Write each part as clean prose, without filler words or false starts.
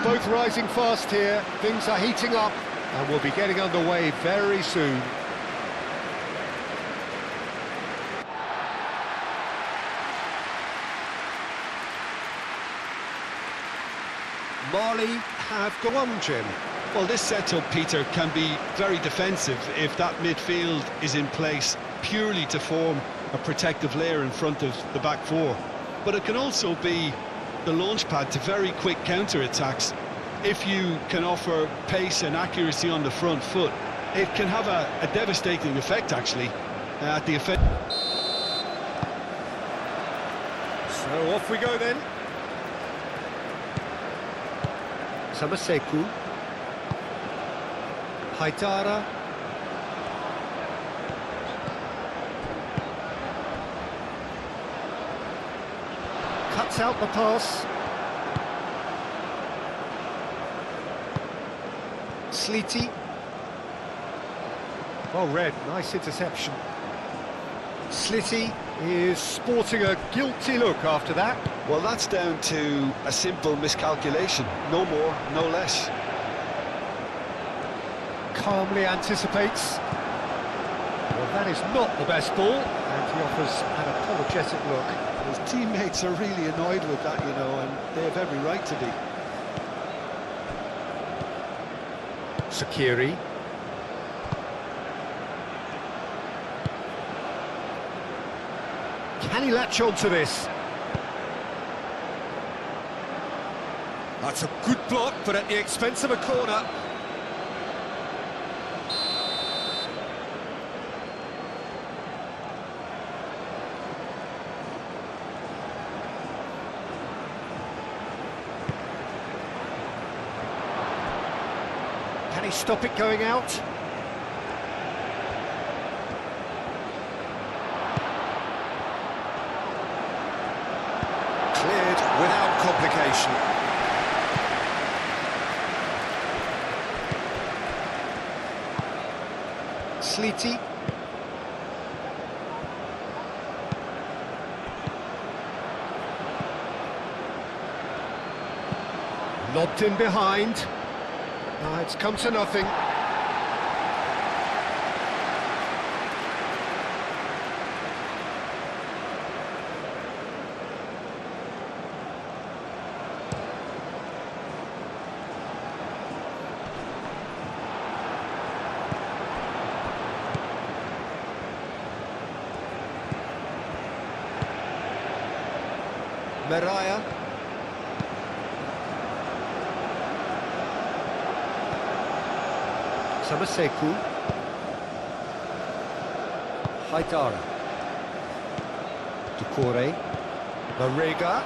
both rising fast here. Things are heating up, and we'll be getting underway very soon. Mali have gone on, Jim. Well, this setup, Peter, can be very defensive if that midfield is in place purely to form a protective layer in front of the back four. But it can also be the launch pad to very quick counter-attacks. If you can offer pace and accuracy on the front foot, it can have a devastating effect, actually, at the effect. So off we go then. Samaseku. Haidara. Cuts out the pass. Sleety. Well read, nice interception. Slitty is sporting a guilty look after that. Well, that's down to a simple miscalculation, no more, no less. Calmly anticipates. Well, that is not the best ball, and he offers an apologetic look. His teammates are really annoyed with that, you know, and they have every right to be. Sakiri. Can he latch on to this? That's a good block, but at the expense of a corner. Can he stop it going out? Cleared without complication. Sleety. Lobbed in behind. It's come to nothing. Meraya. Samaseku. Haidara. Ducore. Marega.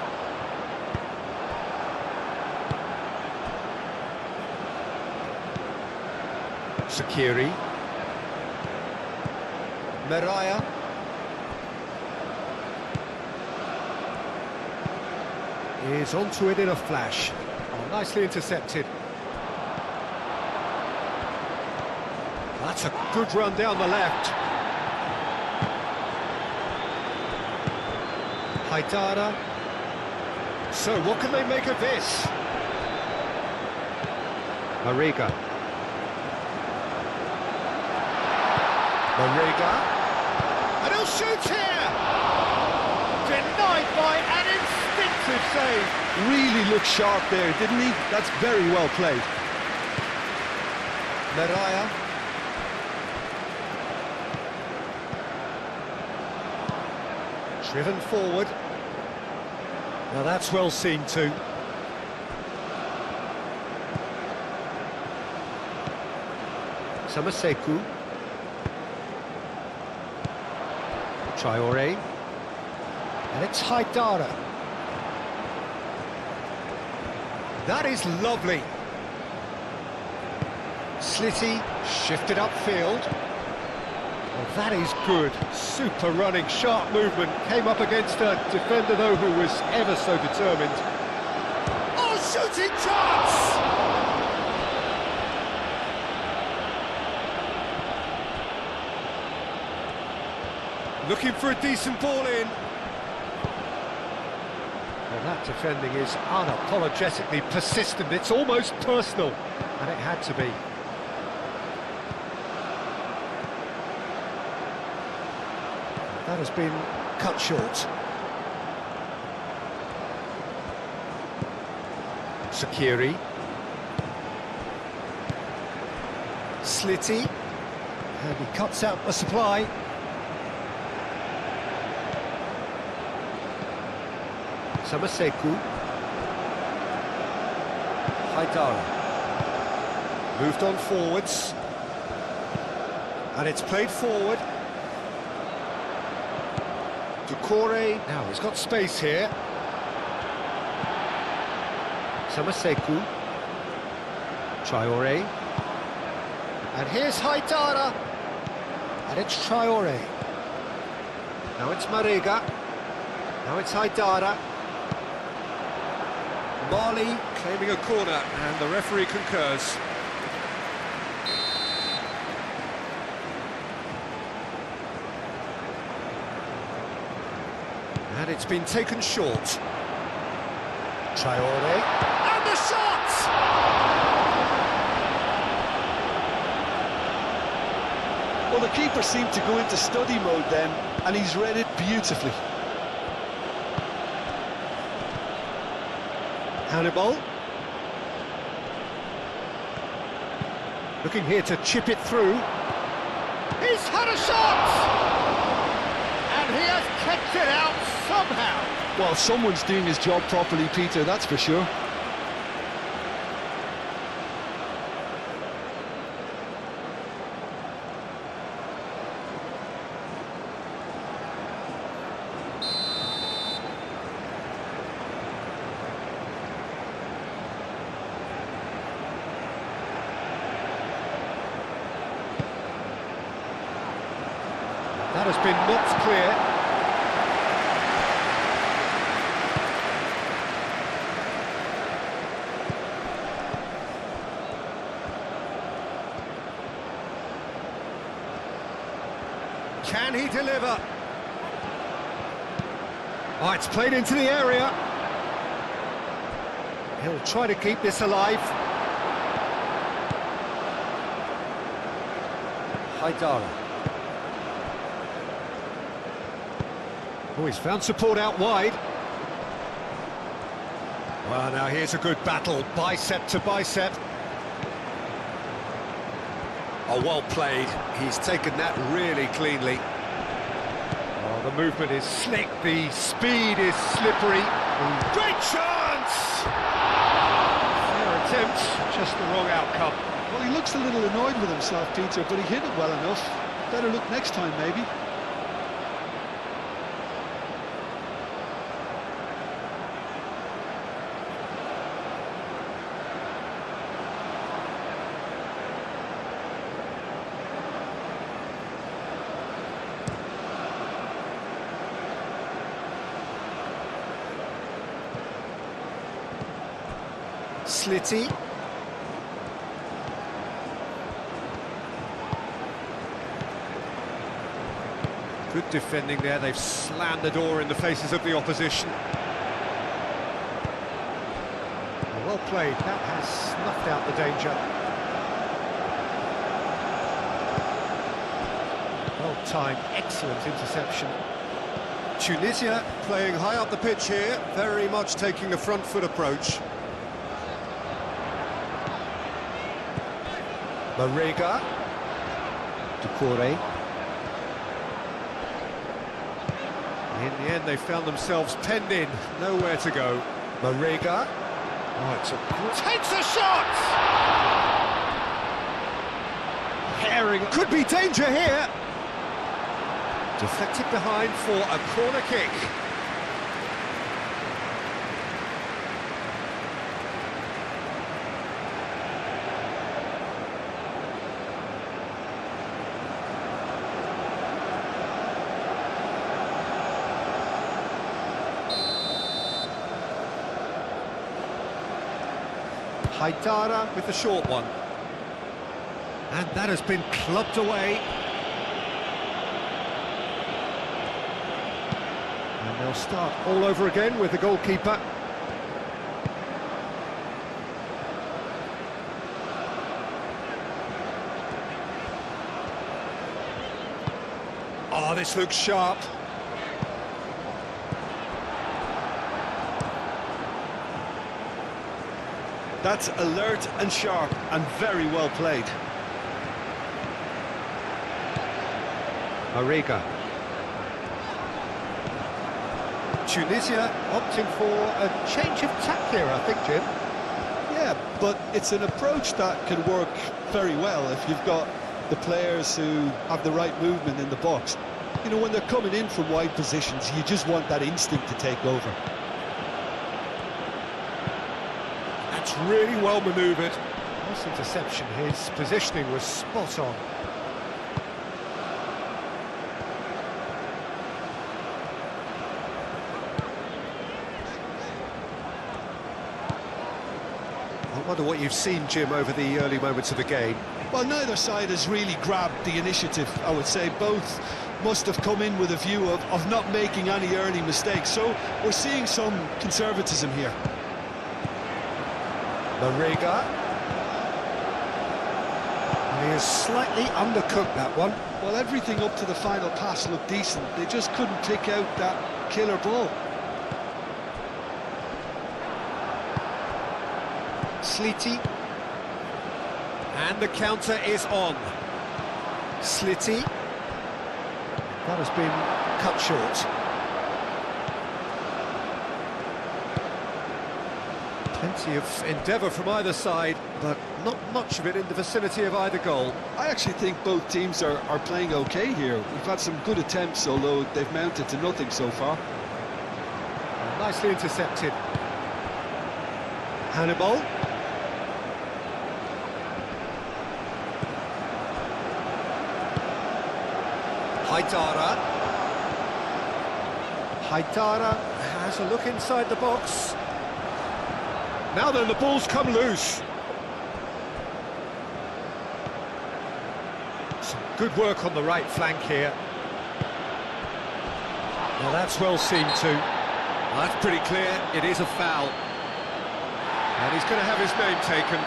Sakiri. Meraya. Is onto it in a flash. Oh, nicely intercepted. That's a good run down the left. Haidara. So what can they make of this? Marega. Marega. And he'll shoot here! Denied by an instinctive save. Really looked sharp there, didn't he? That's very well played. Meraya. Driven forward. Now that's well seen too. Samaseku. Traore. And it's Haidara. That is lovely. Slitty shifted upfield. Well, that is good. Super running, sharp movement. Came up against a defender, though, who was ever so determined. Oh, shooting chance! Looking for a decent ball in. Well, that defending is unapologetically persistent. It's almost personal, and it had to be. That has been cut short. Sakiri. Slitty. And he cuts out the supply. Samaseku. Haidara. Moved on forwards. And it's played forward. Ducore. Now he's got space here. Samaseku. Traore. And here's Haidara. And it's Traore. Now it's Marega. Now it's Haidara. Mali claiming a corner, and the referee concurs. And it's been taken short. Traore. And the shot! Well, the keeper seemed to go into study mode then, and he's read it beautifully. Hannibal. Looking here to chip it through. He's had a shot! And he has kept it out somehow. Well, someone's doing his job properly, Peter, that's for sure. That has been knocked clear. Can he deliver? Oh, it's played into the area. He'll try to keep this alive. Haidara. Oh, he's found support out wide. Well, now here's a good battle, bicep to bicep. Oh, well played. He's taken that really cleanly. Oh, the movement is slick, the speed is slippery. Great chance! Fair attempt, just the wrong outcome. Well, he looks a little annoyed with himself, Peter, but he hit it well enough. Better look next time, maybe. Slitty. Good defending there, they've slammed the door in the faces of the opposition. Well played, that has snuffed out the danger. Well timed, excellent interception. Tunisia playing high up the pitch here, very much taking a front foot approach. Marega. Ducore. In the end, they found themselves penned in, nowhere to go. Marega. Oh, it's a... Takes a shot! Herring. Could be danger here. Deflected behind for a corner kick. Haidara with the short one. And that has been clubbed away. And they'll start all over again with the goalkeeper. Oh, this looks sharp. That's alert and sharp and very well played. Mariga. Tunisia opting for a change of tack here, I think, Jim. Yeah, but it's an approach that can work very well if you've got the players who have the right movement in the box. You know, when they're coming in from wide positions, you just want that instinct to take over. That's really well manoeuvred. Nice interception. His positioning was spot on. I wonder what you've seen, Jim, over the early moments of the game. Well, neither side has really grabbed the initiative, I would say. Both must have come in with a view of not making any early mistakes. So we're seeing some conservatism here. Mariga. He has slightly undercooked that one. Well, everything up to the final pass looked decent. They just couldn't pick out that killer ball. Sliti. And the counter is on. Sliti. That has been cut short. Plenty of endeavour from either side, but not much of it in the vicinity of either goal. I actually think both teams are playing okay here. We've had some good attempts, although they've mounted to nothing so far. Nicely intercepted. Hannibal. Haidara. Haidara has a look inside the box. Now then, the ball's come loose. Some good work on the right flank here. Well, that's well seen too. That's pretty clear, it is a foul. And he's going to have his name taken.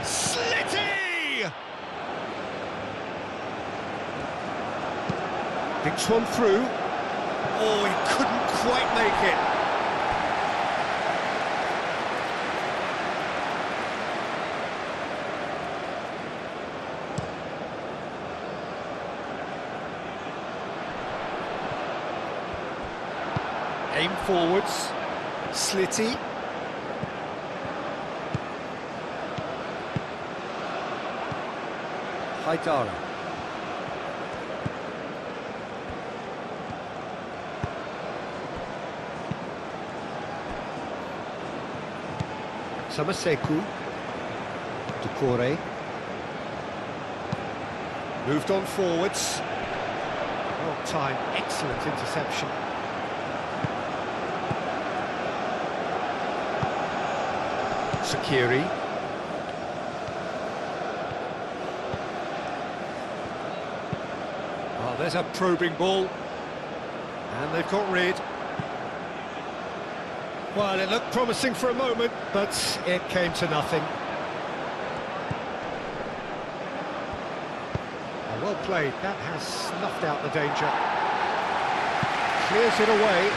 Slitty! Thinks one through. Oh, he couldn't quite make it. Aim forwards. Slitty. Haidara. Samaseku. Ducore. Moved on forwards. Well timed, excellent interception. Sakiri. Oh, there's a probing ball. And they've got rid. Well, it looked promising for a moment, but it came to nothing. Oh, well played. That has snuffed out the danger. Clears it away.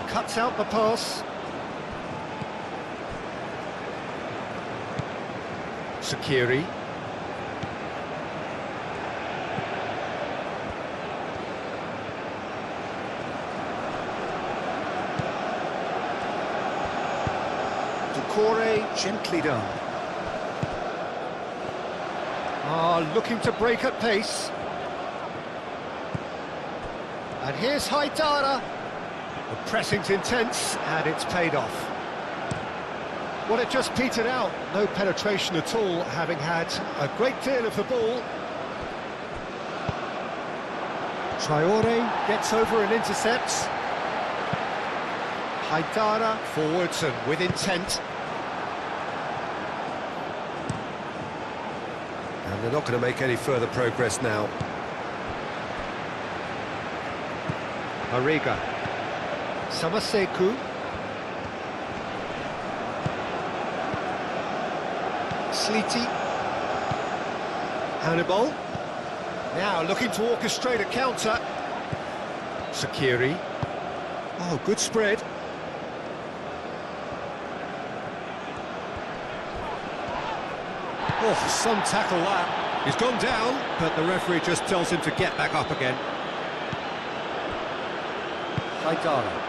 Cuts out the pass. Sakiri. Ducore, gently done. Looking to break at pace. And here's Haidara. The pressing's intense, and it's paid off. Well, it just petered out. No penetration at all, having had a great deal of the ball. Traore gets over and intercepts. Haidara forwards and with intent. And they're not going to make any further progress now. Mariga. Samaseku. Sleety. Hannibal. Now looking to orchestrate a counter. Sakiri. Oh, good spread. Oh, some tackle that. He's gone down, but the referee just tells him to get back up again. Haidara.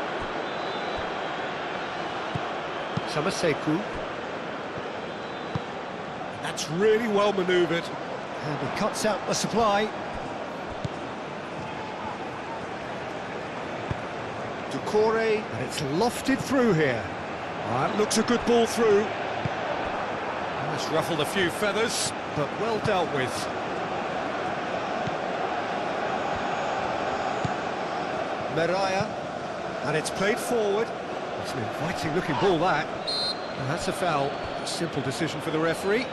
Samaseku. That's really well manoeuvred. And he cuts out the supply. Doucouré, and it's lofted through here. That looks a good ball through. It's ruffled a few feathers, but well dealt with. Meraya, and it's played forward. It's an inviting looking ball, that. And that's a foul. A simple decision for the referee.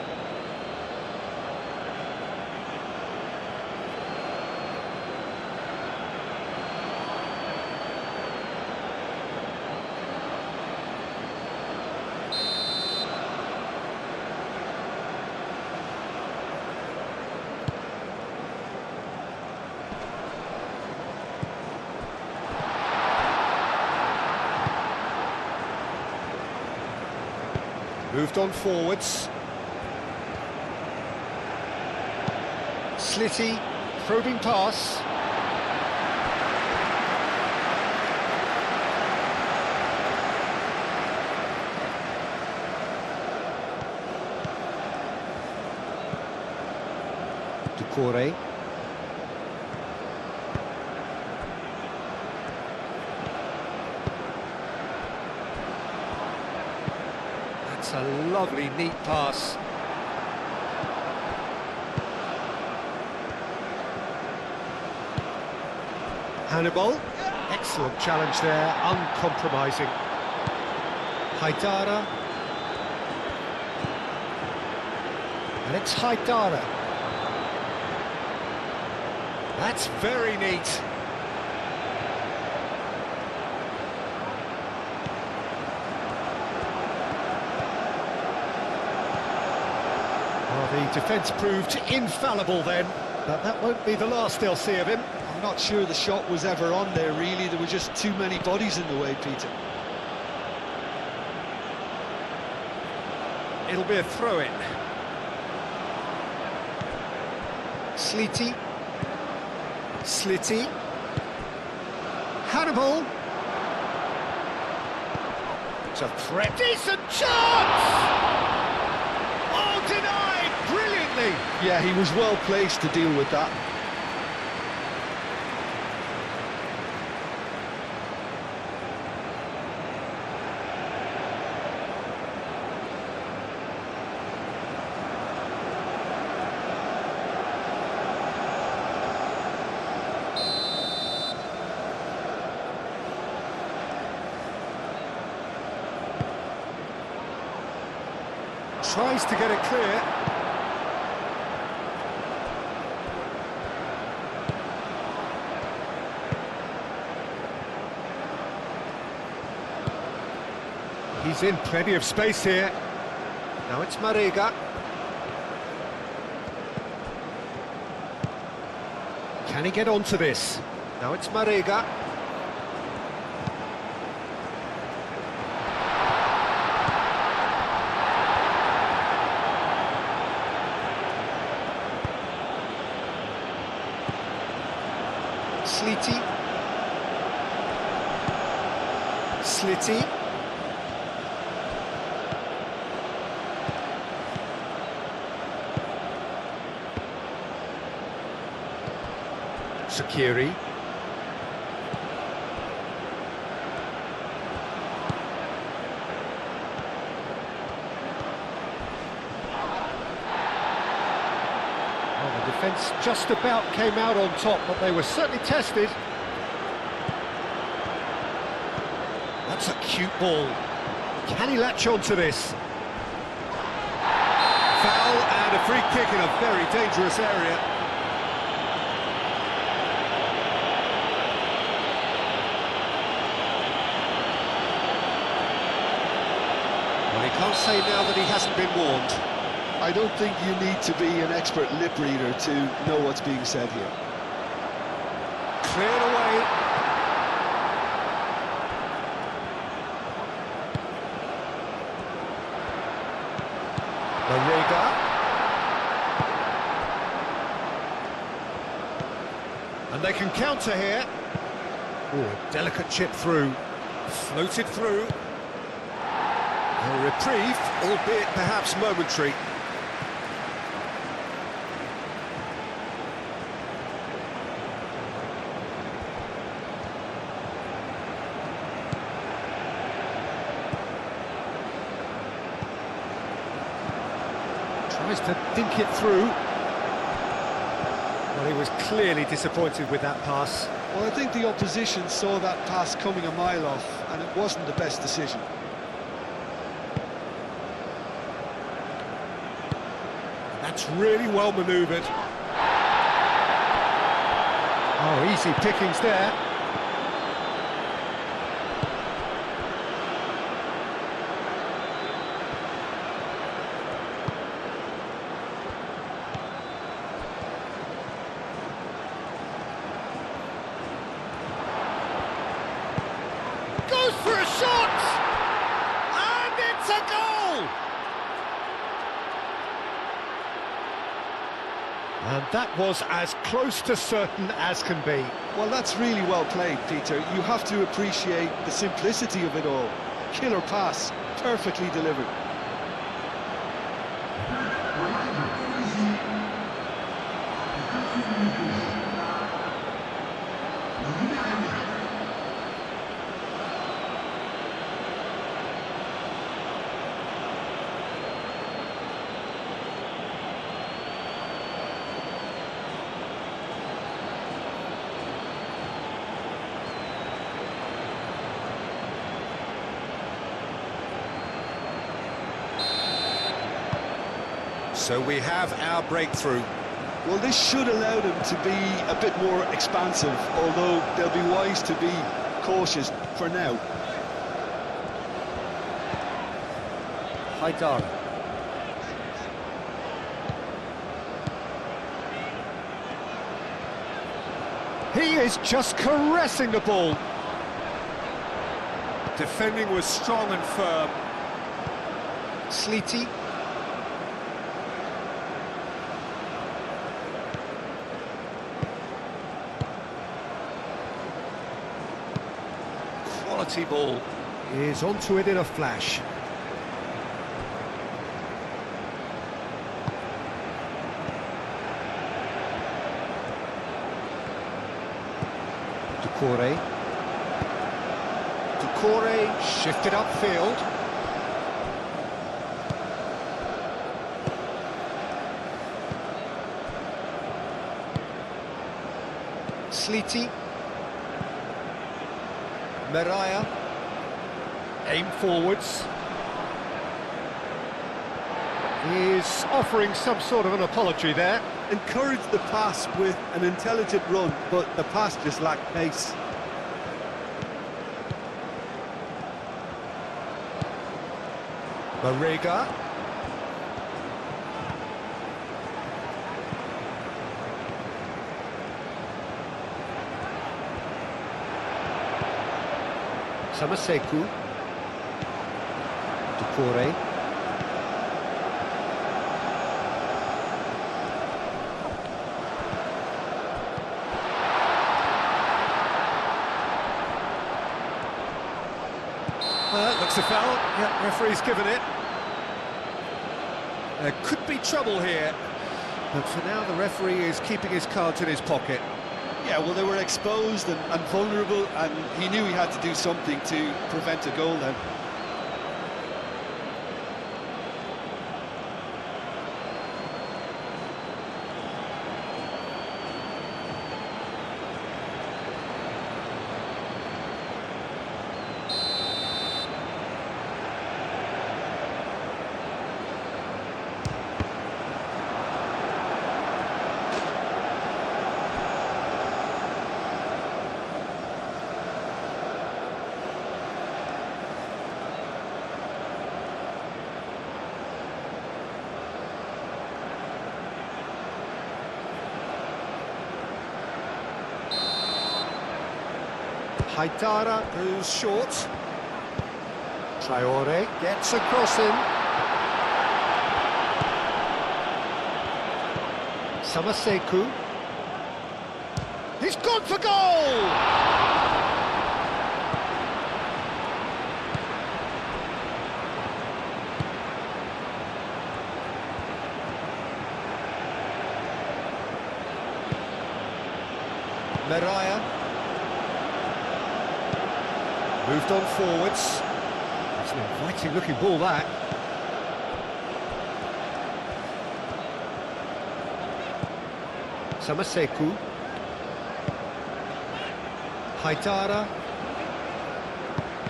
Moved on forwards. Slitty, probing pass. Doucouré. A lovely, neat pass. Hannibal, excellent challenge there, uncompromising. Haidara. And it's Haidara. That's very neat. The defence proved infallible then, but that won't be the last they'll see of him. I'm not sure the shot was ever on there, really. There were just too many bodies in the way, Peter. It'll be a throw-in. Sleety. Slitty. Hannibal. It's a threat. Decent chance! Oh, denied! Brilliantly! Yeah, he was well placed to deal with that. Tries to get it clear. He's in plenty of space here. Now it's Mariga. Can he get onto this? Now it's Mariga. Sleety. Slitty. Sakiri. defence just about came out on top, but they were certainly tested. That's a cute ball. Can he latch on to this? Foul and a free kick in a very dangerous area. Well, he can't say now that he hasn't been warned. I don't think you need to be an expert lip reader to know what's being said here. Cleared away. Mariga. And they can counter here. Oh, delicate chip through. Floated through. A reprieve, albeit perhaps momentary. Tries to dink it through. Well, he was clearly disappointed with that pass. Well, I think the opposition saw that pass coming a mile off, and it wasn't the best decision. That's really well manoeuvred. Oh, easy pickings there. Goes for a shot! And it's a goal! And that was as close to certain as can be. Well, that's really well played, Peter. You have to appreciate the simplicity of it all. Killer pass, perfectly delivered. So we have our breakthrough. Well, this should allow them to be a bit more expansive, although they'll be wise to be cautious for now. Haidara. He is just caressing the ball. Defending was strong and firm. Sleety. Quality ball. Is onto it in a flash. Doucouré. Doucouré shifted upfield. Sleety. Mariah. Aim forwards. He's offering some sort of an apology there. Encouraged the pass with an intelligent run, but the pass just lacked pace. Mariga. Samaseku. Doucouré. Well, that looks a foul. Yeah, referee's given it. There could be trouble here, but for now the referee is keeping his cards in his pocket. Yeah, well, they were exposed and vulnerable, and he knew he had to do something to prevent a goal then. Haidara goes short. Traore gets a cross in. Samaseku. He's gone for goal! Meraya. Moved on forwards. It's an inviting looking ball, that. Samaseku. Haidara.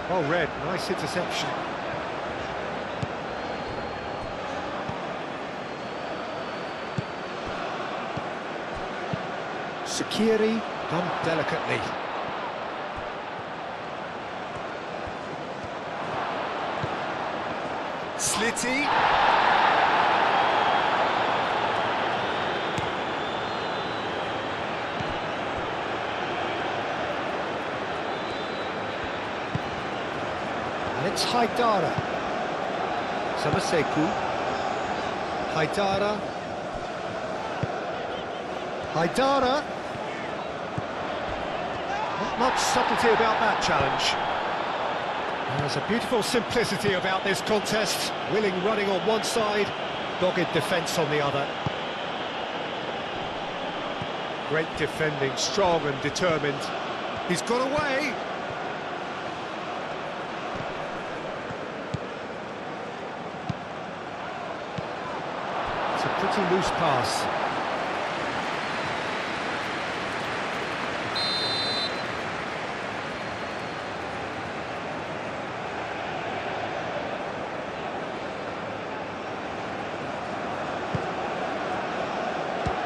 Oh, red, nice interception. Sakiri, done delicately. Slitty. And it's Haidara. Samaseku. Haidara. Haidara. Not much subtlety about that challenge. There's a beautiful simplicity about this contest. Willing running on one side, dogged defence on the other. Great defending, strong and determined. He's got away. It's a pretty loose pass.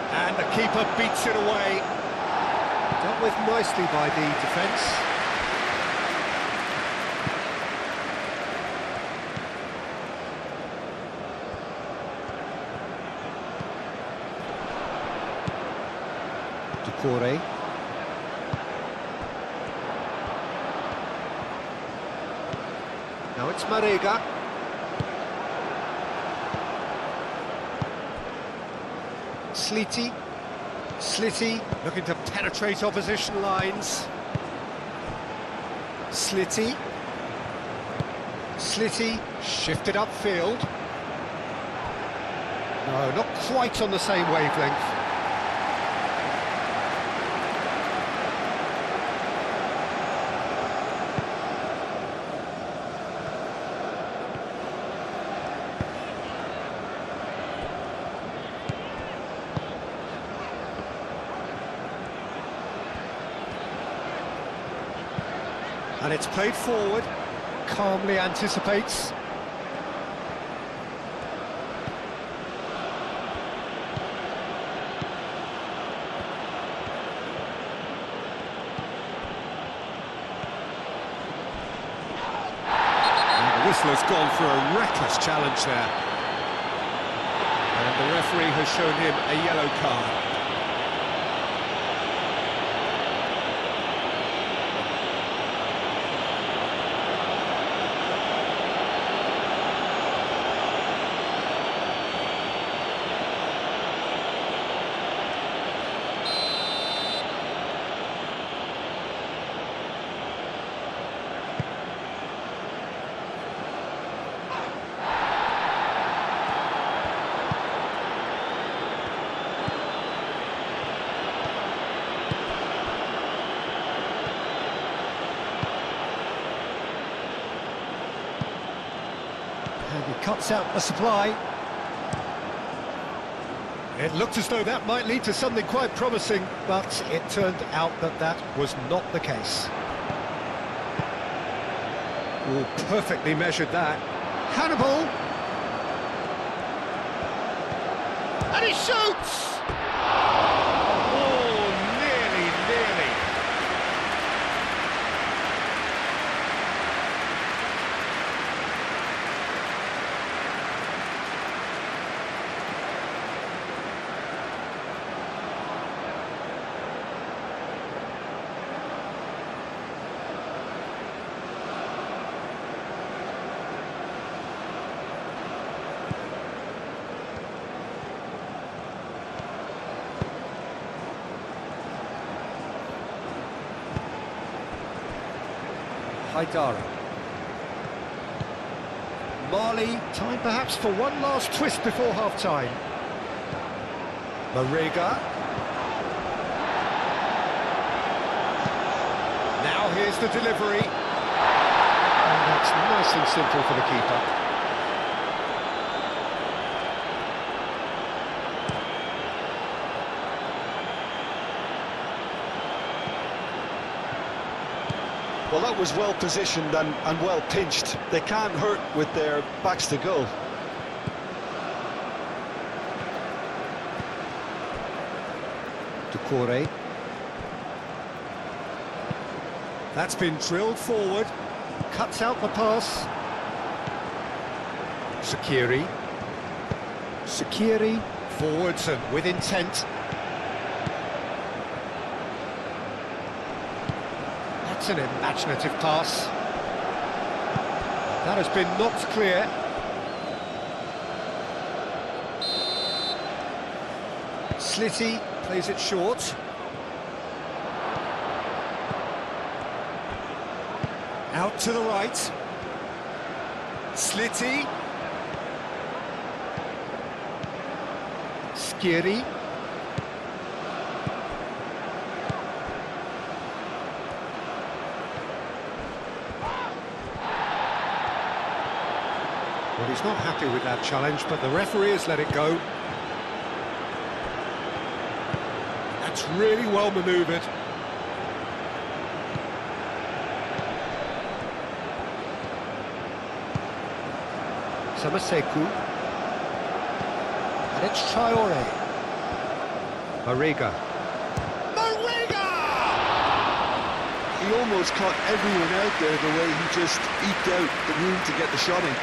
And the keeper beats it away. Dealt with nicely by the defence. Ducore. Now it's Marega. Slitty, looking to penetrate opposition lines. Slitty, shifted upfield. No, not quite on the same wavelength. And it's played forward, calmly anticipates. And the whistle has gone for a reckless challenge there. And the referee has shown him a yellow card. And he cuts out the supply. It looked as though that might lead to something quite promising, but it turned out that that was not the case. Oh, perfectly measured that. Hannibal! And he shoots! Oh, nearly. Haidara. Mali, time perhaps for one last twist before half-time. Marega. Now here's the delivery. And that's nice and simple for the keeper. Well, that was well positioned and well pinched. They can't hurt with their backs to goal. Doucouré. That's been drilled forward. Cuts out the pass. Sakiri. Sakiri. Forwards and with intent. That's an imaginative pass. That has been knocked clear. Slitty plays it short. Out to the right. Slitty. Skiri. Well, he's not happy with that challenge, but the referee has let it go. That's really well manoeuvred. Samaseku. And it's Traoré. Marega. Marega! He almost caught everyone out there the way he just eked out the room to get the shot in.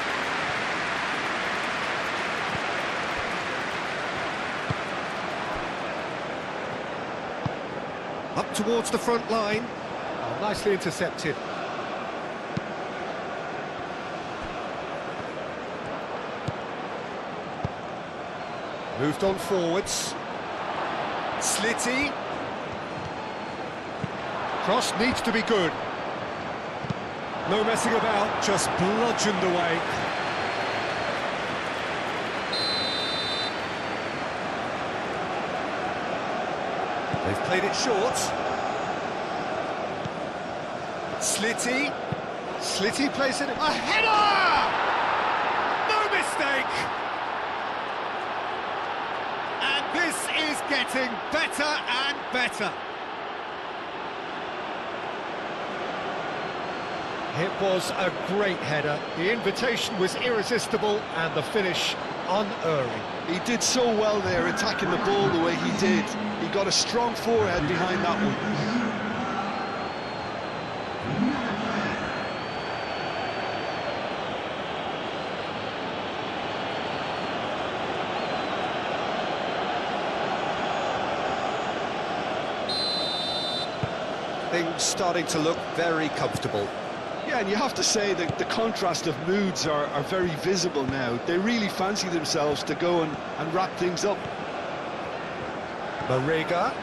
Up towards the front line. Oh, nicely intercepted. Moved on forwards. Slitty. Cross needs to be good. No messing about, just bludgeoned away. They've played it short. Slitty. Slitty plays it. A header! No mistake! And this is getting better and better. It was a great header. The invitation was irresistible and the finish unerring. He did so well there, attacking the ball the way he did. He got a strong forehead behind that one. Things starting to look very comfortable. Yeah, and you have to say that the contrast of moods are very visible now. They really fancy themselves to go and wrap things up. Marega.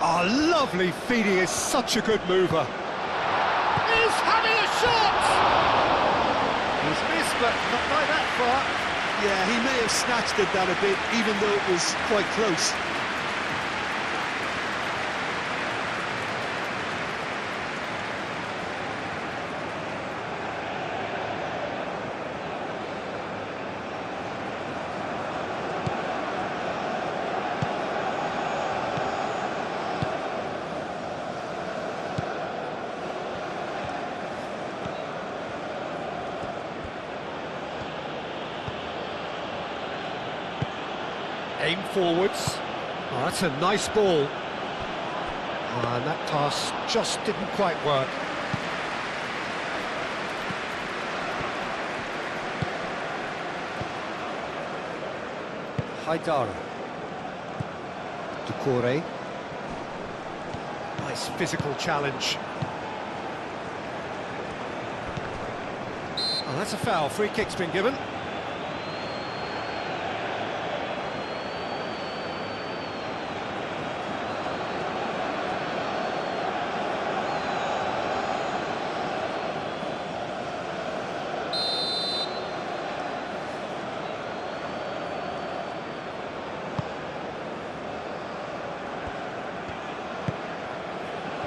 Oh, lovely feed. He is such a good mover. He's having a shot! He's missed, but not by that far. Yeah, he may have snatched at that a bit, even though it was quite close. Aim forwards. Oh, that's a nice ball. Oh, and that pass just didn't quite work. Haidara. Doucouré. Nice physical challenge. Oh, that's a foul. Free kick's been given.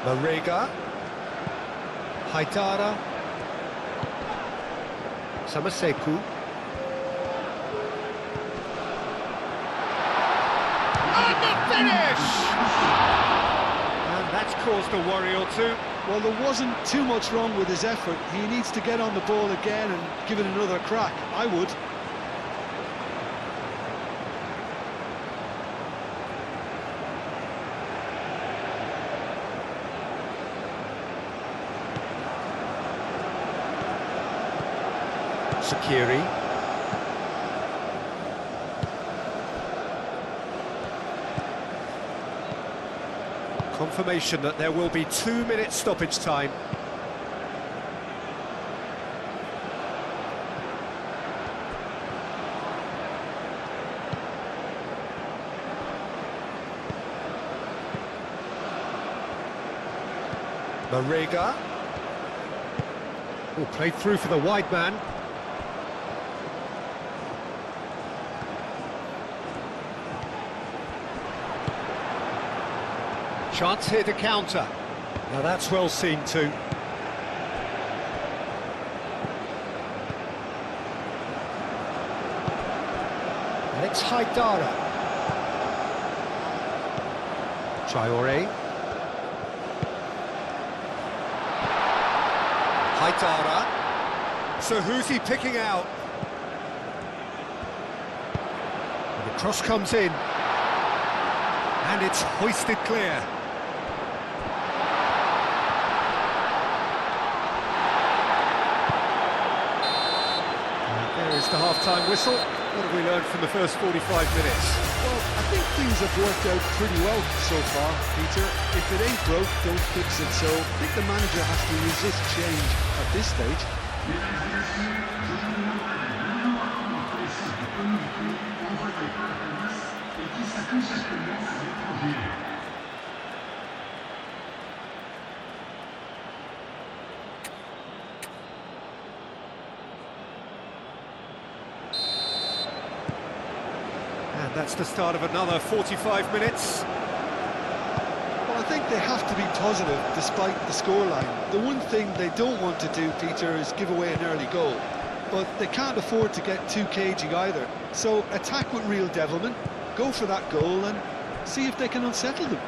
Marega. Haidara. Samaseku. And the finish! And that's caused a worry or two. Well, there wasn't too much wrong with his effort. He needs to get on the ball again and give it another crack. I would. Sakiri. Confirmation that there will be 2 minutes stoppage time. Marega. Oh, played through for the wide man. Chance here to counter. Now that's well seen too. And it's Haidara. Traore. Haidara. So who's he picking out? And the cross comes in. And it's hoisted clear. There's the half-time whistle. What have we learned from the first 45 minutes? Well, I think things have worked out pretty well so far, Peter. If it ain't broke, don't fix it. So I think the manager has to resist change at this stage. And that's the start of another 45 minutes. Well, I think they have to be positive despite the scoreline. The one thing they don't want to do, Peter, is give away an early goal. But they can't afford to get too cagey either. So attack with real devilment, go for that goal and see if they can unsettle them.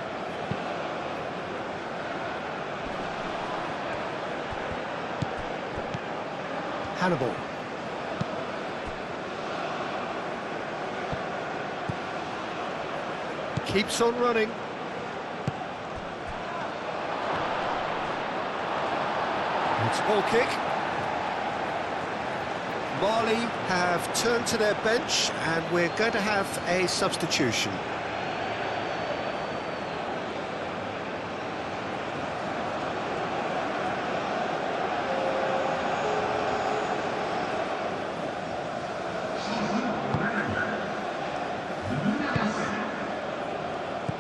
Hannibal. Keeps on running. It's a ball kick. Mali have turned to their bench and we're going to have a substitution.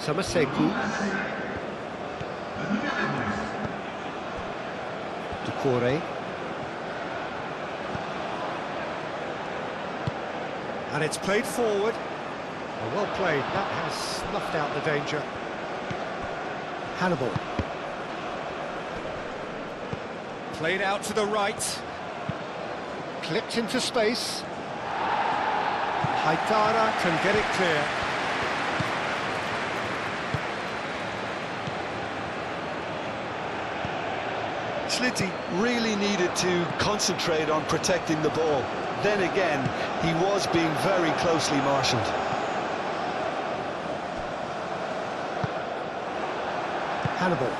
Samaseku. Ducore. And it's played forward. Well played, that has snuffed out the danger. Hannibal. Played out to the right. Clipped into space. Haidara can get it clear. Slitty really needed to concentrate on protecting the ball. Then again, he was being very closely marshalled. Hannibal.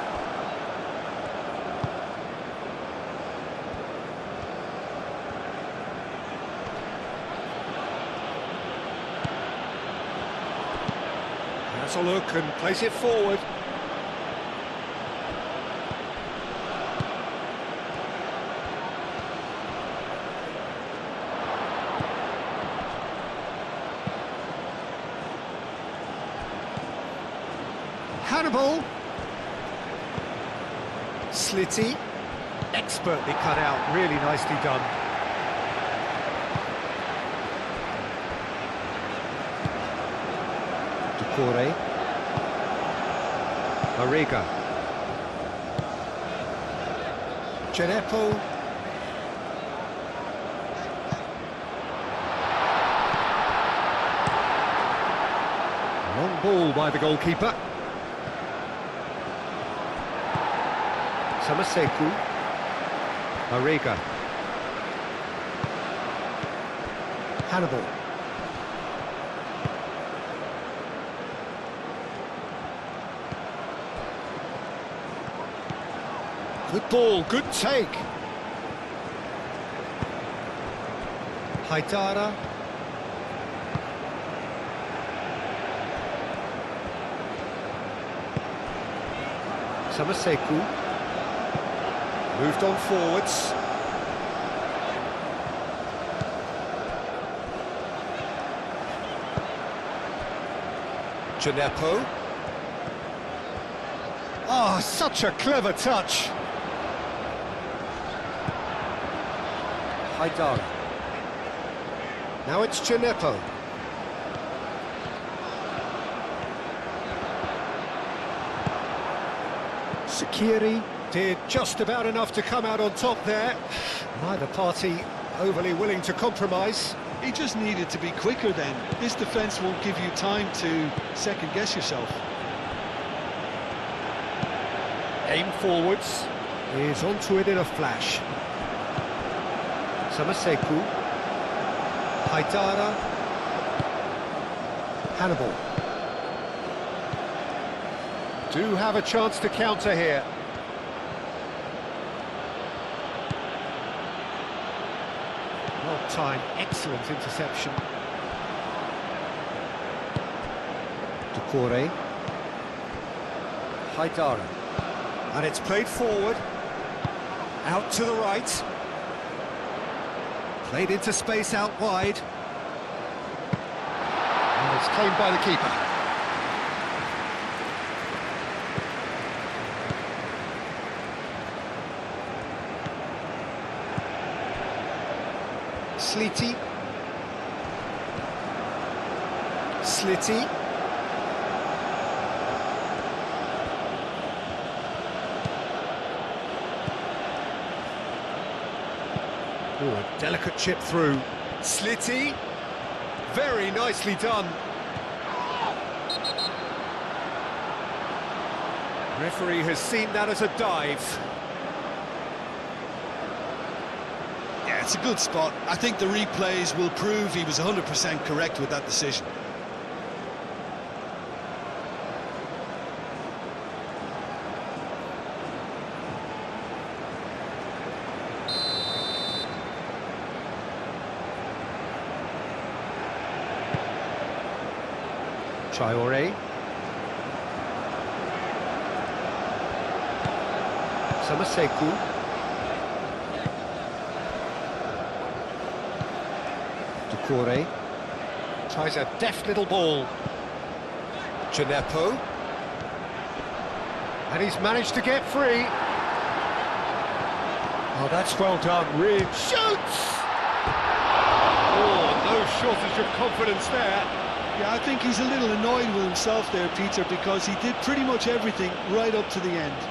That's a look and plays it forward. Hannibal. Slitty. Expertly cut out, really nicely done. Ducore. Marega. Gineppo. Long ball by the goalkeeper. Samaseku. Marega. Hannibal. Good ball, good take. Haidara. Samaseku. Moved on forwards. Gineppo. Oh, such a clever touch. Haidara. Now it's Gineppo. Sakiri did just about enough to come out on top there. Neither party overly willing to compromise. He just needed to be quicker then. This defence won't give you time to second-guess yourself. Aim forwards. Is onto it in a flash. Samaseku. Haidara. Hannibal. Do have a chance to counter here. Well timed, excellent interception. Doucouré. Haidara. And it's played forward. Out to the right. Played into space out wide. And it's claimed by the keeper. Sliti. Sliti. Oh, a delicate chip through. Sliti. Very nicely done. Referee has seen that as a dive. Yeah, it's a good spot. I think the replays will prove he was 100% correct with that decision. Traoré. Samaseku. Doucouré. Tries a deft little ball. Gineppo. And he's managed to get free. Oh, that's well done. Really shoots! Oh, no shortage of confidence there. Yeah, I think he's a little annoyed with himself there, Peter, because he did pretty much everything right up to the end.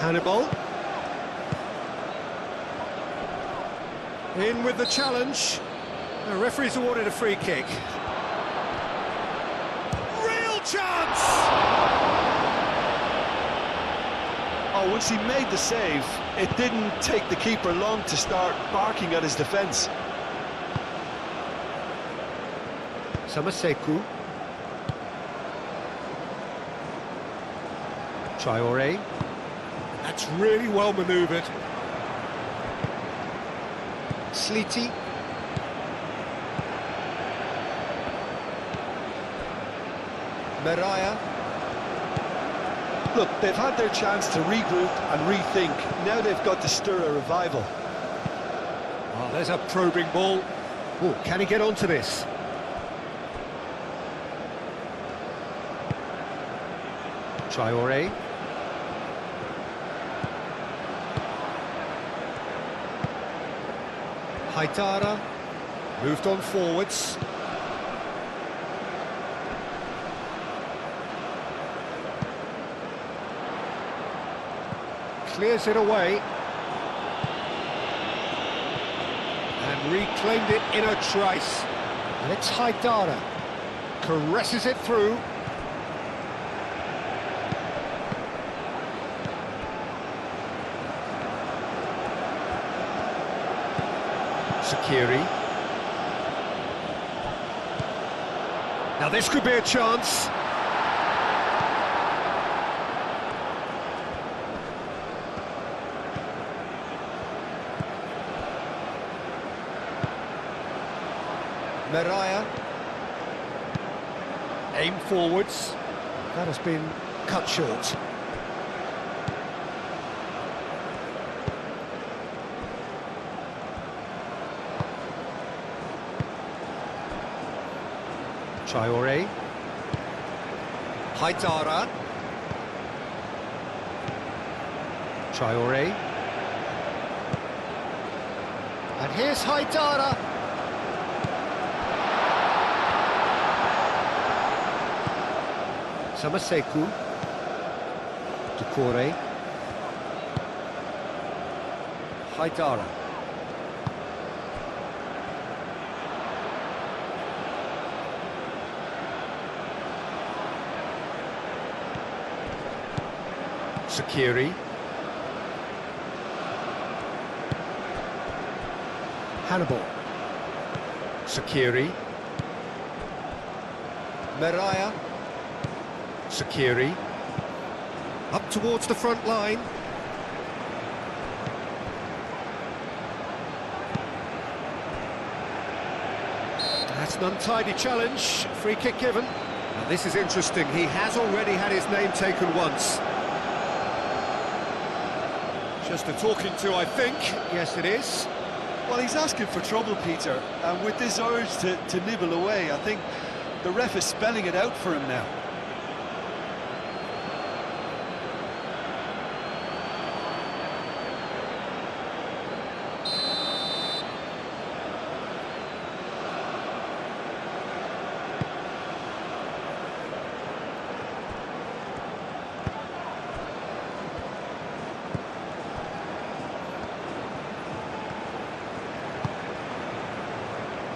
Hannibal. In with the challenge. The referee's awarded a free kick. Real chance! Oh, once he made the save, it didn't take the keeper long to start barking at his defence. Samaseku. Traoré. That's really well manoeuvred. Sliti. Mariah. Look, they've had their chance to regroup and rethink. Now they've got to stir a revival. Oh, there's a probing ball. Oh, can he get onto this? Traoré. Haidara moved on forwards. Clears it away. And reclaimed it in a trice. And it's Haidara. Caresses it through. Shaqiri. Now this could be a chance. Meraya. Aim forwards. That has been cut short. Traoré. Haidara. Traoré. And here's Haidara. Samaseku. Doucouré. Haidara. Shaqiri. Hannibal. Shaqiri. Meraya. Shaqiri. Up towards the front line. That's an untidy challenge. Free kick given. Now this is interesting. He has already had his name taken once. Just a talking to, I think. Yes, it is. Well, he's asking for trouble, Peter, and with this urge to nibble away, I think the ref is spelling it out for him now.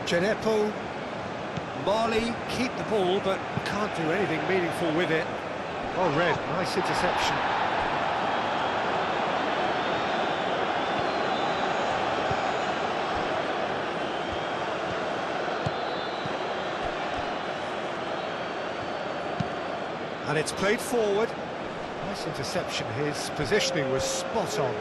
Genepo, Marley keep the ball but can't do anything meaningful with it. Oh, red, nice interception. And it's played forward. Nice interception, his positioning was spot on.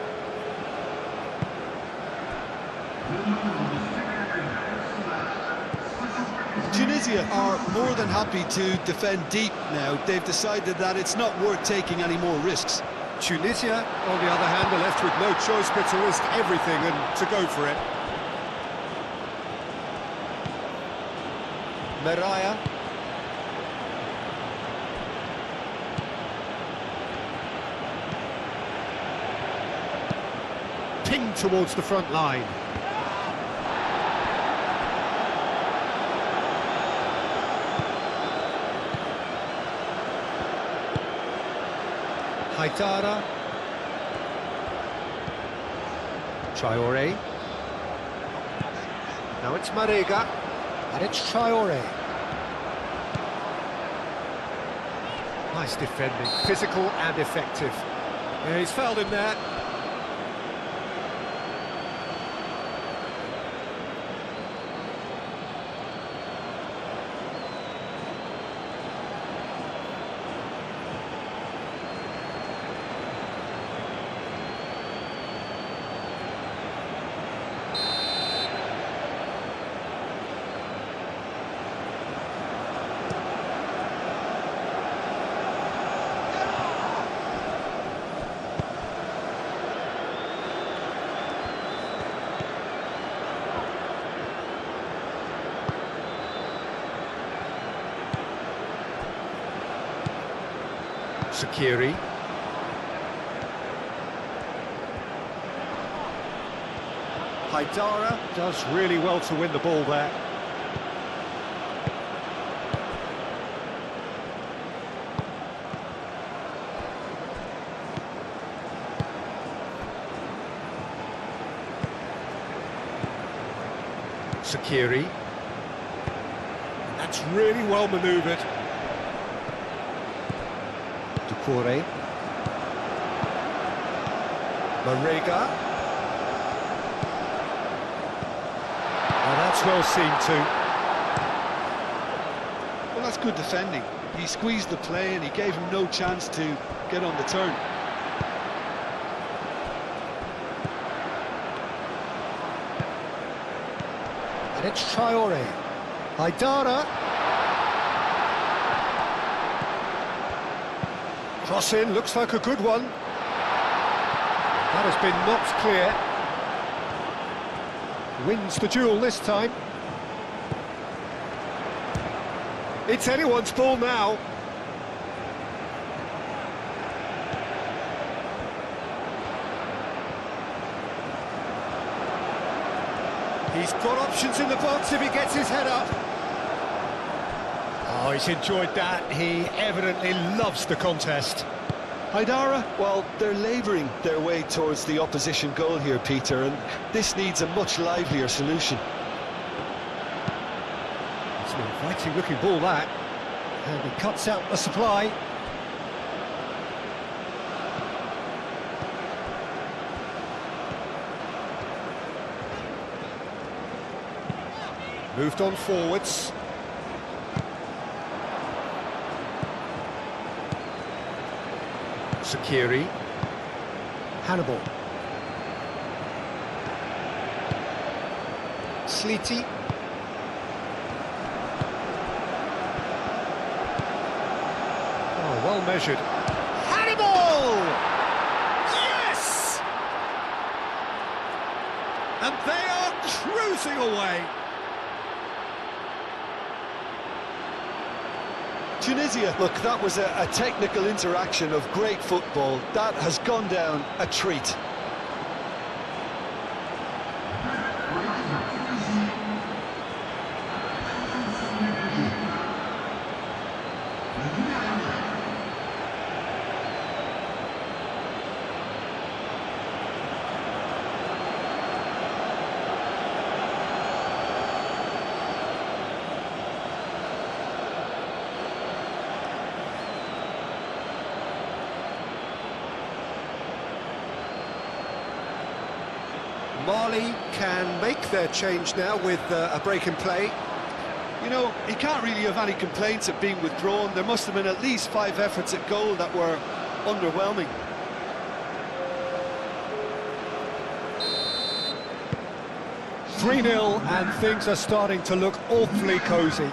Tunisia are more than happy to defend deep now. They've decided that it's not worth taking any more risks. Tunisia, on the other hand, are left with no choice but to risk everything and to go for it. Meraya. Pinged towards the front line. Haidara. Traoré. Now it's Marega. And it's Traoré. Nice defending, physical and effective. Yeah, he's fouled him there. Sakiri. Haidara does really well to win the ball there. Sakiri. That's really well manoeuvred. Ducouré. Marega. Oh, that's well seen too. Well, that's good defending. He squeezed the play and he gave him no chance to get on the turn. And it's Traoré. Haidara. Cross in, looks like a good one. That has been knocked clear. Wins the duel this time. It's anyone's ball now. He's got options in the box if he gets his head up. Oh, he's enjoyed that. He evidently loves the contest. Haidara, well, they're labouring their way towards the opposition goal here, Peter, and this needs a much livelier solution. It's an inviting looking ball, that. And he cuts out the supply. Moved on forwards. Sakiri. Hannibal. Sleety. Oh, well measured. Hannibal! Yes! And they are cruising away. Tunisia, look, that was a technical interaction of great football. That has gone down a treat. Mali can make their change now with a break in play. You know, he can't really have any complaints at being withdrawn. There must have been at least 5 efforts at goal that were underwhelming. (3-0) and things are starting to look awfully cosy.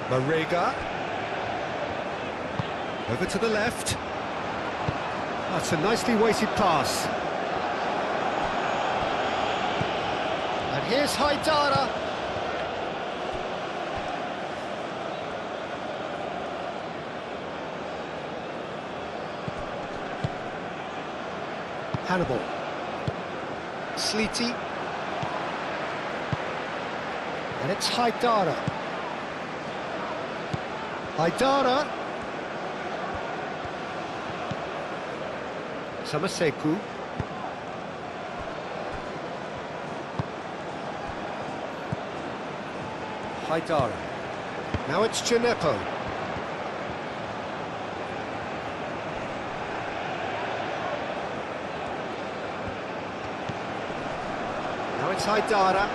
Marega. Over to the left. That's a nicely weighted pass. And here's Haidara. Hannibal. Sleety. And it's Haidara. Haidara. Samaseku. Haidara. Now it's Gineppo. Now it's Haidara.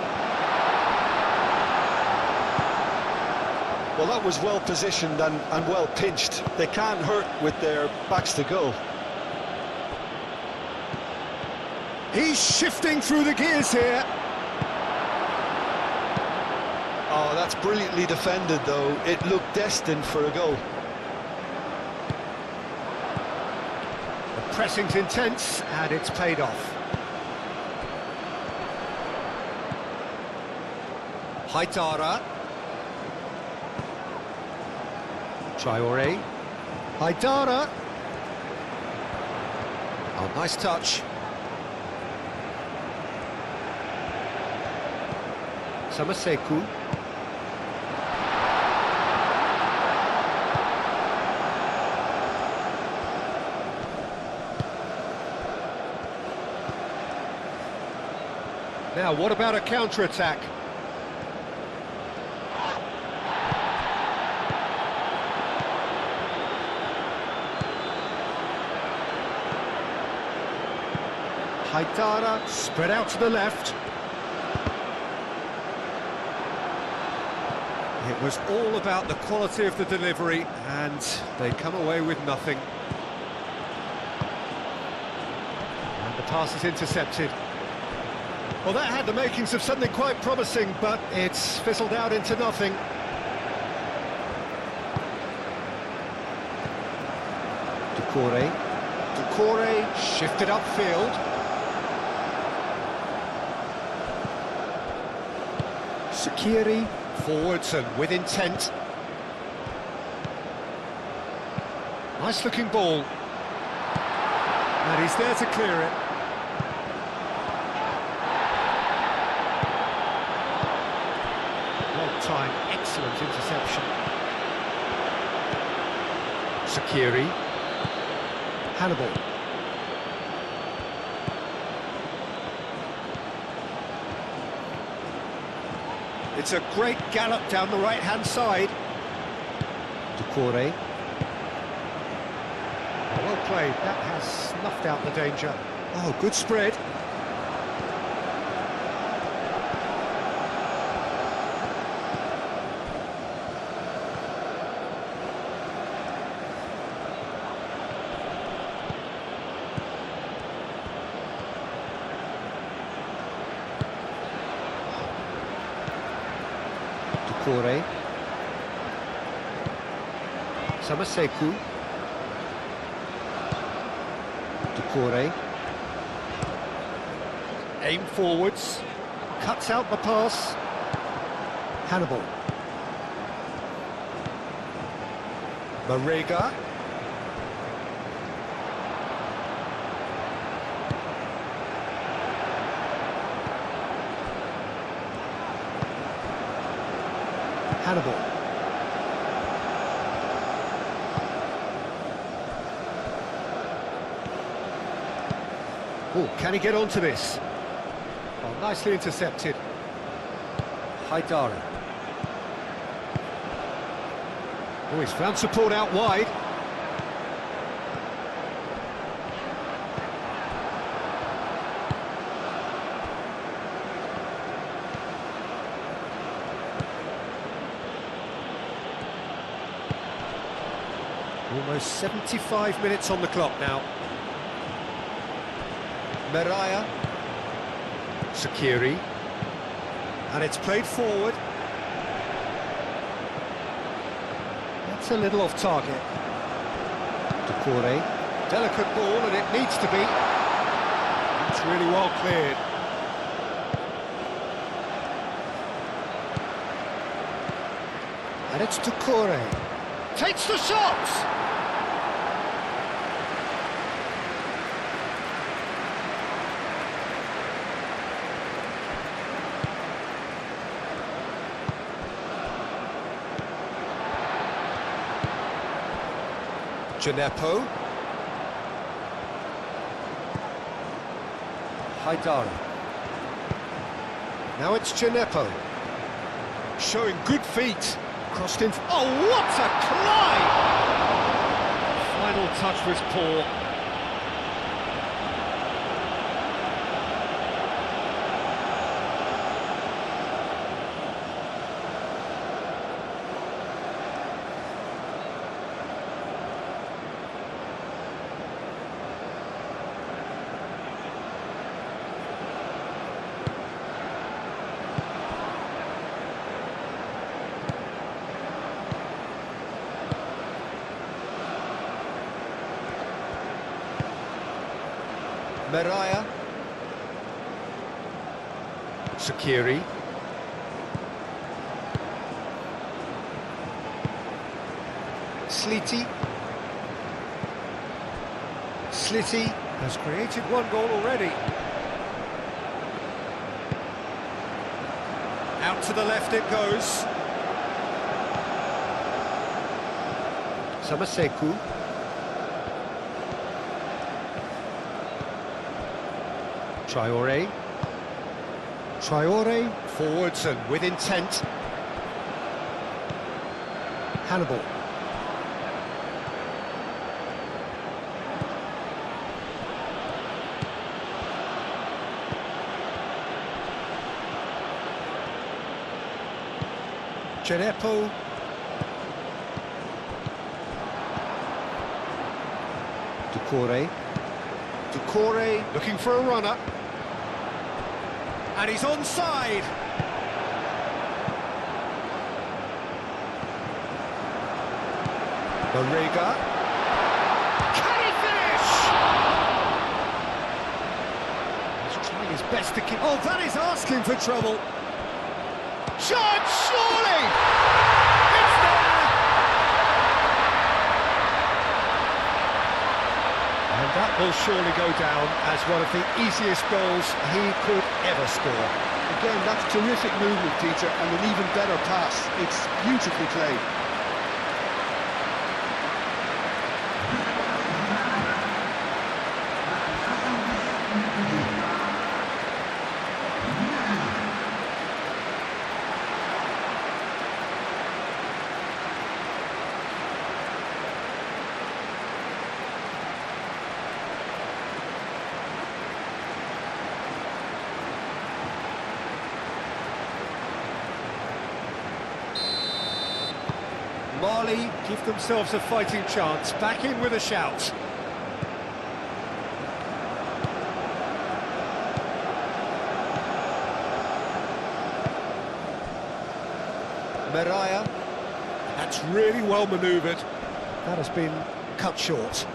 Well, that was well positioned and well pinched. They can't hurt with their backs to goal. He's shifting through the gears here. Oh, that's brilliantly defended, though. It looked destined for a goal. The pressing's intense, and it's paid off. Haidara. Traore. Haidara. Oh, nice touch. Samaseku. Now, what about a counter-attack? Haidara spread out to the left. It was all about the quality of the delivery, and they come away with nothing. And the pass is intercepted. Well, that had the makings of something quite promising, but it's fizzled out into nothing. Doucouré shifted upfield. Sakiri forwards and with intent. Nice looking ball. And he's there to clear it. Well timed, excellent interception. Sakiri. Hannibal. It's a great gallop down the right-hand side. Doucouré. Well played, that has snuffed out the danger. Oh, good spread. Doucouré. Samaseku. Doucouré. Aim forwards. Cuts out the pass. Hannibal. Marega. Hannibal. Oh, can he get onto this? Oh, nicely intercepted. Haidara. Oh, he's found support out wide. Almost 75 minutes on the clock now. Meraya. Sakiri. And it's played forward. That's a little off target. Doucouré. Delicate ball, and it needs to be. It's really well cleared. And it's Doucouré. Takes the shot! Gineppo. Haidara. Now it's Gineppo. Showing good feet. Crossed in. Oh, what a climb! Final touch was poor. Meraya. Sakiri. Sliti. Sliti has created one goal already. Out to the left it goes. Samaseku. Traore. Traore forwards and with intent. Hannibal. Genepo. Doucouré. Doucouré looking for a runner. And he's onside. Marega. Can he finish? He's trying his best to keep... Oh, that is asking for trouble. Shot, surely! It's there! And that will surely go down as one of the easiest goals he could ever score. Again, that's terrific movement, Peter, and an even better pass. It's beautifully played. Mali give themselves a fighting chance, back in with a shout. Meraya, that's really well manoeuvred. That has been cut short.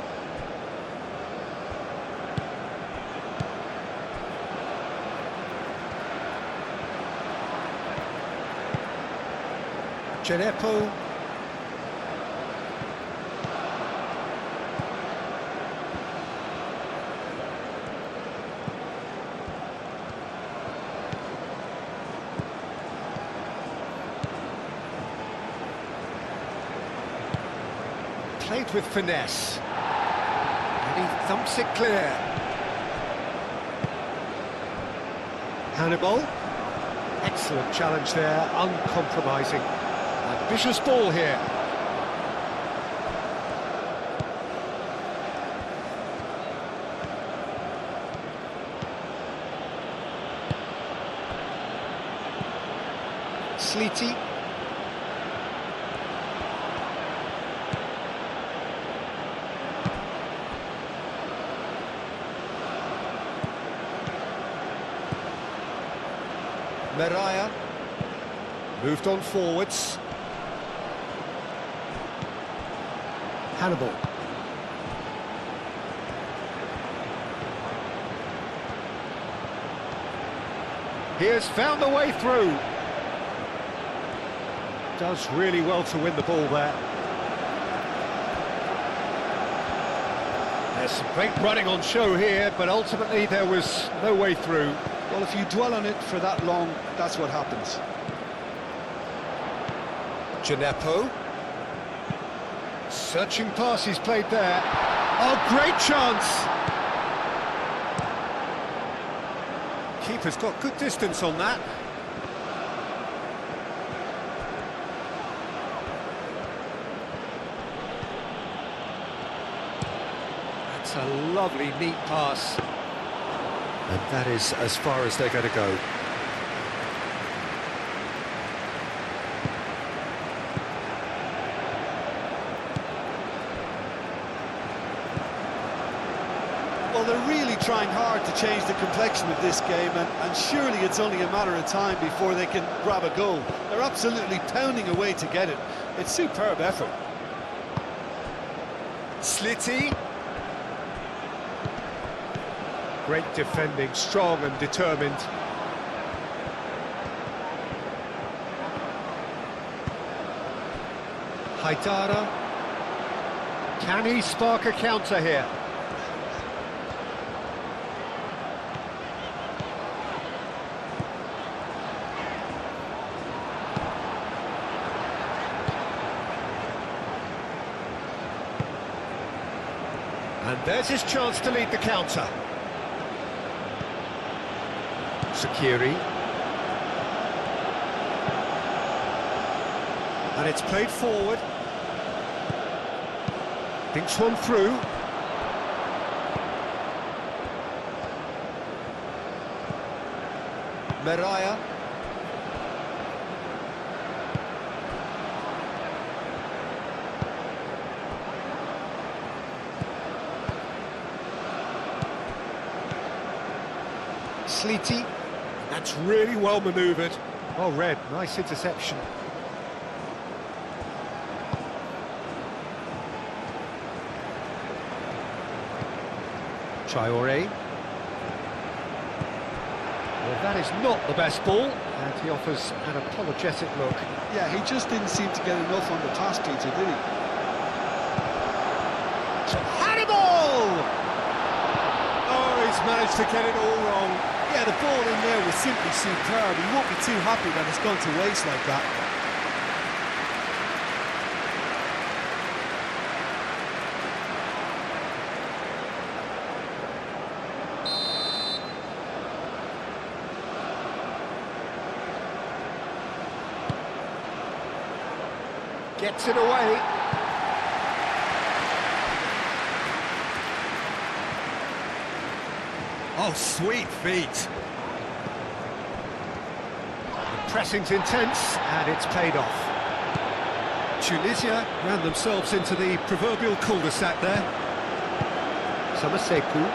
Genepo. Played with finesse, and he thumps it clear. Hannibal, excellent challenge there, uncompromising. Ambitious ball here. Sliti. Meraya moved on forwards. Hannibal. He has found the way through. Does really well to win the ball there. There's some great running on show here, but ultimately there was no way through. Well, if you dwell on it for that long, that's what happens. Genepo. Searching pass he's played there. Oh, great chance! Keeper's got good distance on that. That's a lovely, neat pass. And that is as far as they're going to go. Well, they're really trying hard to change the complexion of this game, and surely it's only a matter of time before they can grab a goal. They're absolutely pounding away to get it. It's superb effort. Sliti. Great defending, strong and determined. Haidara. Can he spark a counter here? And there's his chance to lead the counter. Sakiri. And it's played forward. Thinks one through. Meraya. Sleety. That's really well manoeuvred. Oh, Red, nice interception. Traoré. Well, that is not the best ball, and he offers an apologetic look. Yeah, he just didn't seem to get enough on the pass, Peter, did he? Hannibal! Oh, he's managed to get it all wrong. Yeah, the ball in there was simply superb. He won't be too happy that it's gone to waste like that. Gets it away. Oh, sweet feet. The pressing's intense, and it's paid off. Tunisia ran themselves into the proverbial cul-de-sac there. Samaseku.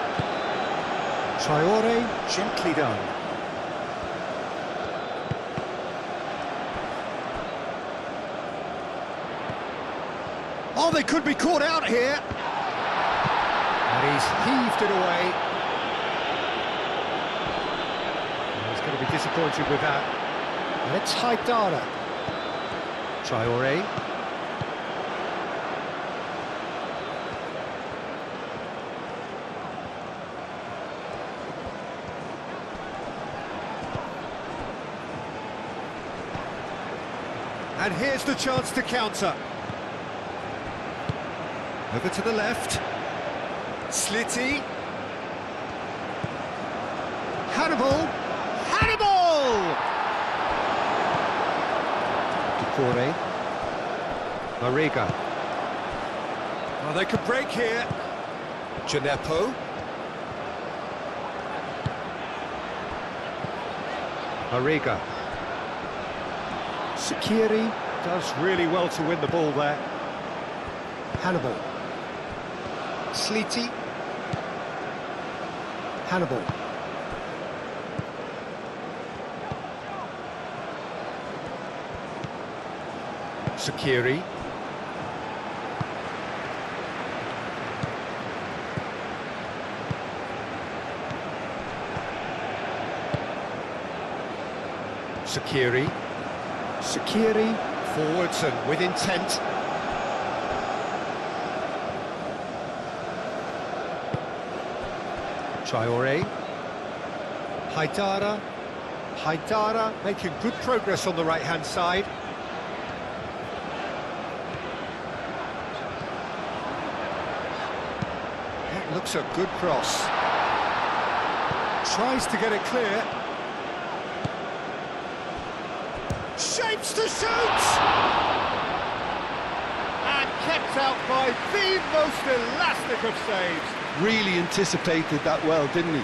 Traoré, gently done. Oh, they could be caught out here. And he's heaved it away. He's going to be disappointed with that. Let's Haidara. Traoré. And here's the chance to counter. Over to the left. Slitty. Hannibal. Hannibal! Ducouré. Mariga. Oh, they could break here. Gineppo. Mariga. Sakiri does really well to win the ball there. Hannibal. Sleety. Hannibal. Sakiri. Sakiri. Sakiri. Forwards and with intent. Traoré. Haidara. Haidara making good progress on the right-hand side. That looks a good cross. Tries to get it clear. Shapes to shoot! And kept out by the most elastic of saves. Really anticipated that well, didn't he?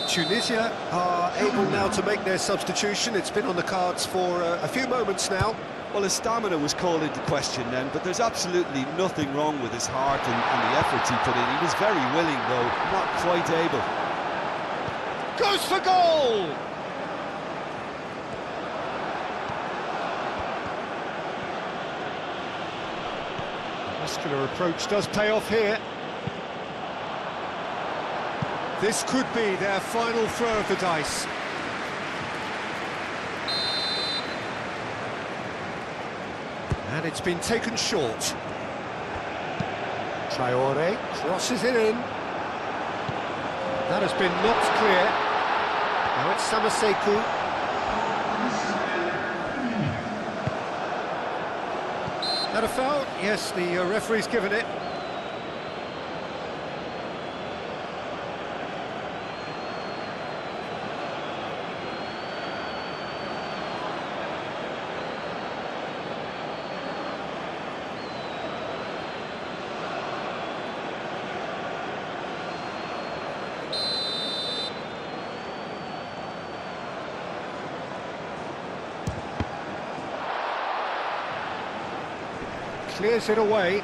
Tunisia are able now to make their substitution. It's been on the cards for a few moments now. Well, his stamina was called into question then, but there's absolutely nothing wrong with his heart and the efforts he put in. He was very willing, though, not quite able. Goes for goal! Muscular approach does pay off here. This could be their final throw of the dice. And it's been taken short. Traore crosses it in. That has been knocked clear. Now it's Samaseku. That a foul? Yes, the referee's given it. Clears it away.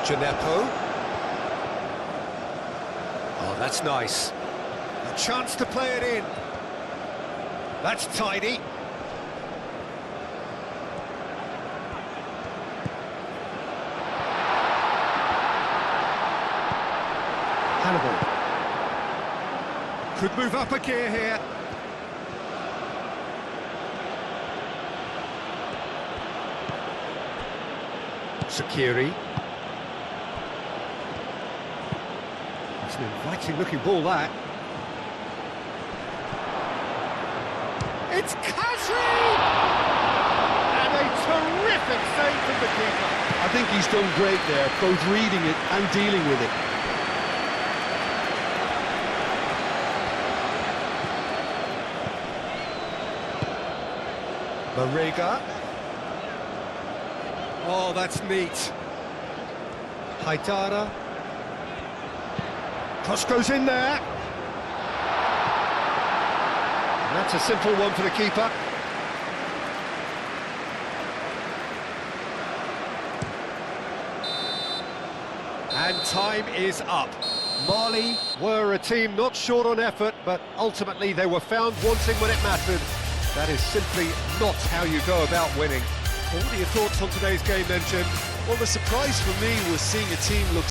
Gineppo. Oh, that's nice. A chance to play it in. That's tidy. Could move up a gear here. Sakiri. It's an inviting looking ball, that. It's Kasri! And a terrific save from the keeper. I think he's done great there, both reading it and dealing with it. Marega. Oh, that's neat. Haidara. Cross goes in there. And that's a simple one for the keeper. And time is up. Mali were a team not short on effort, but ultimately they were found wanting when it mattered. That is simply not how you go about winning. What are your thoughts on today's game then, Jim? Well, the surprise for me was seeing a team look